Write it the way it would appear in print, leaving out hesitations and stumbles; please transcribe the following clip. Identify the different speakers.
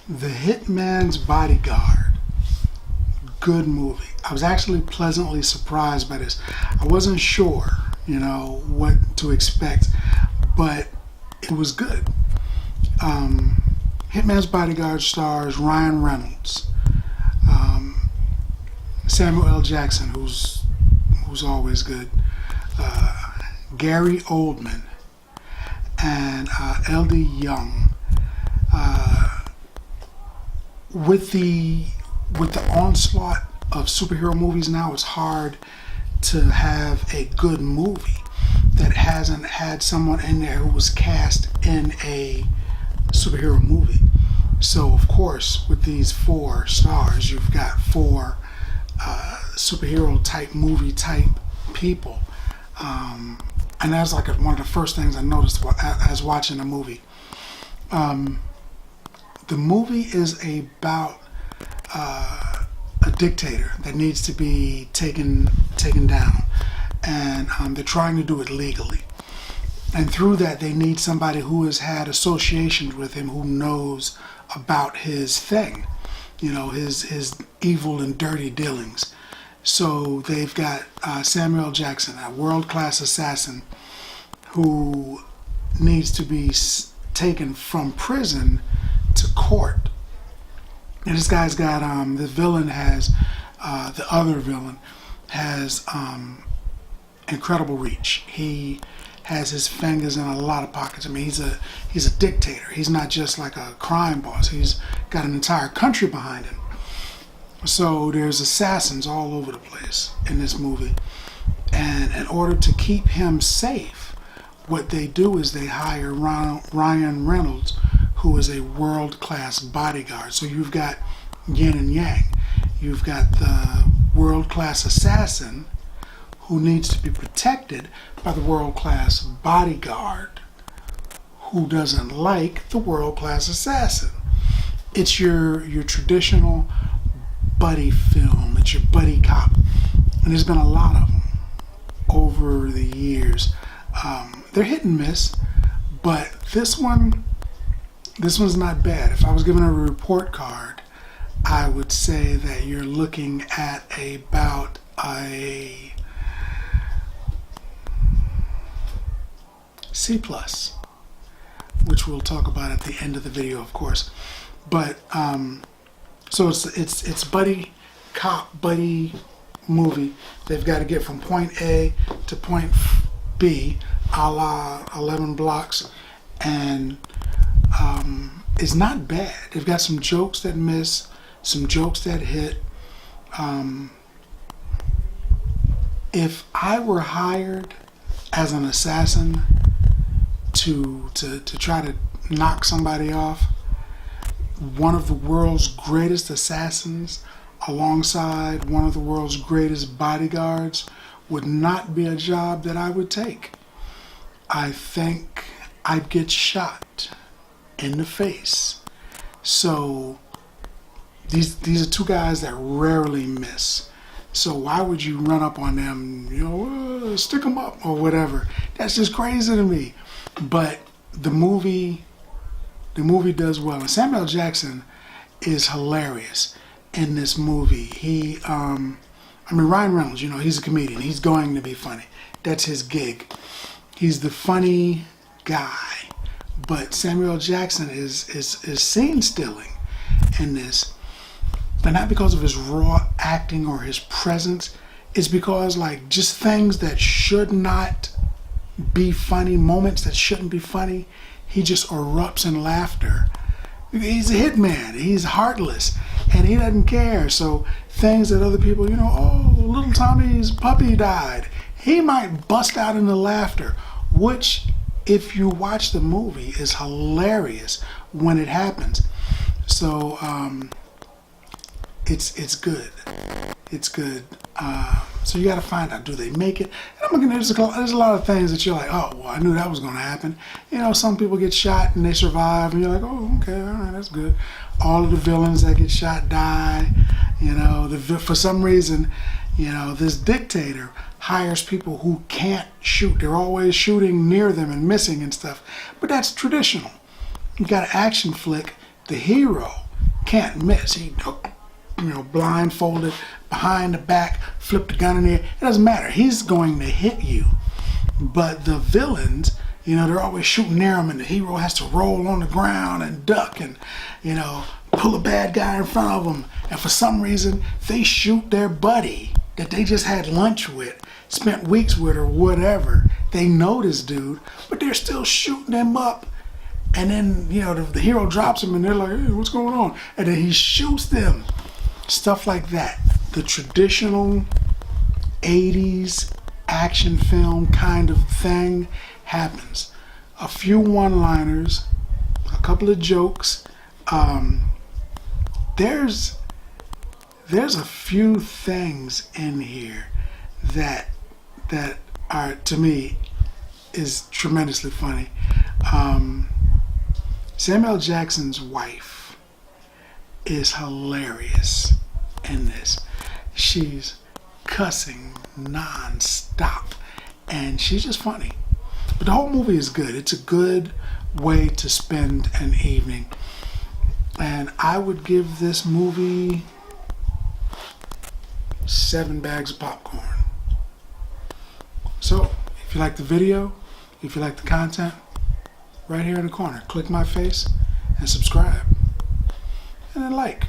Speaker 1: The Hitman's Bodyguard. Good movie. I was actually pleasantly surprised by this. I wasn't sure, what to expect, but it was good. Hitman's Bodyguard stars Ryan Reynolds, Samuel L. Jackson, who's always good, Gary Oldman, and L.D. Young. With the onslaught of superhero movies now, it's hard to have a good movie that hasn't had someone in there who was cast in a superhero movie. So of course, with these 4 stars, you've got 4 superhero type movie type people, and that's like one of the first things I noticed as watching the movie. The movie is about a dictator that needs to be taken down, and they're trying to do it legally. And through that, they need somebody who has had associations with him, who knows about his thing, his evil and dirty dealings. So they've got Samuel Jackson, a world-class assassin, who needs to be taken from prison to court. And this guy's got the other villain has incredible reach. He has his fingers in a lot of pockets. I mean, he's a dictator. He's not just like a crime boss. He's got an entire country behind him. So there's assassins all over the place in this movie, and in order to keep him safe, what they do is they hire Ryan Reynolds, who is a world-class bodyguard. So you've got yin and yang. You've got the world-class assassin who needs to be protected by the world-class bodyguard who doesn't like the world-class assassin. It's your traditional buddy film. It's your buddy cop. And there's been a lot of them over the years. They're hit and miss, but this one's not bad. If I was given a report card, I would say that you're looking at about a C+, which we'll talk about at the end of the video, of course. But so it's buddy cop, buddy movie. They've got to get from point A to point B, a la 11 blocks, and it's not bad. They've got some jokes that miss, some jokes that hit. If I were hired as an assassin to try to knock somebody off, one of the world's greatest assassins alongside one of the world's greatest bodyguards would not be a job that I would take. I think I'd get shot in the face. So these are 2 guys that rarely miss. So why would you run up on them, stick them up or whatever? That's just crazy to me. But the movie does well. And Samuel Jackson is hilarious in this movie. Ryan Reynolds, he's a comedian. He's going to be funny. That's his gig. He's the funny guy. But Samuel Jackson is scene stealing in this. But not because of his raw acting or his presence. It's because just things that should not be funny, moments that shouldn't be funny, he just erupts in laughter. He's a hitman. He's heartless, and he doesn't care. So things that other people, little Tommy's puppy died, he might bust out into laughter, which, if you watch the movie, is hilarious when it happens. So it's good. It's good. So you got to find out, do they make it? And I'm looking, there's a lot of things that you're like, oh, well, I knew that was going to happen. Some people get shot and they survive, and you're like, oh, okay, all right, that's good. All of the villains that get shot die. For some reason, You know, this dictator hires people who can't shoot. They're always shooting near them and missing and stuff. But that's traditional. You got an action flick, the hero can't miss. He, blindfolded, behind the back, flip the gun in the air. It doesn't matter. He's going to hit you. But the villains, they're always shooting near him, and the hero has to roll on the ground and duck and, pull a bad guy in front of them. And for some reason, they shoot their buddy that they just had lunch with, spent weeks with or whatever. They know this dude, but they're still shooting him up. And then, the hero drops him and they're like, hey, what's going on? And then he shoots them. Stuff like that. The traditional 80s action film kind of thing happens. A few one-liners, a couple of jokes. There's a few things in here that are, to me, is tremendously funny. Samuel L. Jackson's wife is hilarious in this. She's cussing non-stop, and she's just funny. But the whole movie is good. It's a good way to spend an evening. And I would give this movie 7 bags of popcorn. So, if you like the video, if you like the content, right here in the corner, click my face and subscribe. And then like.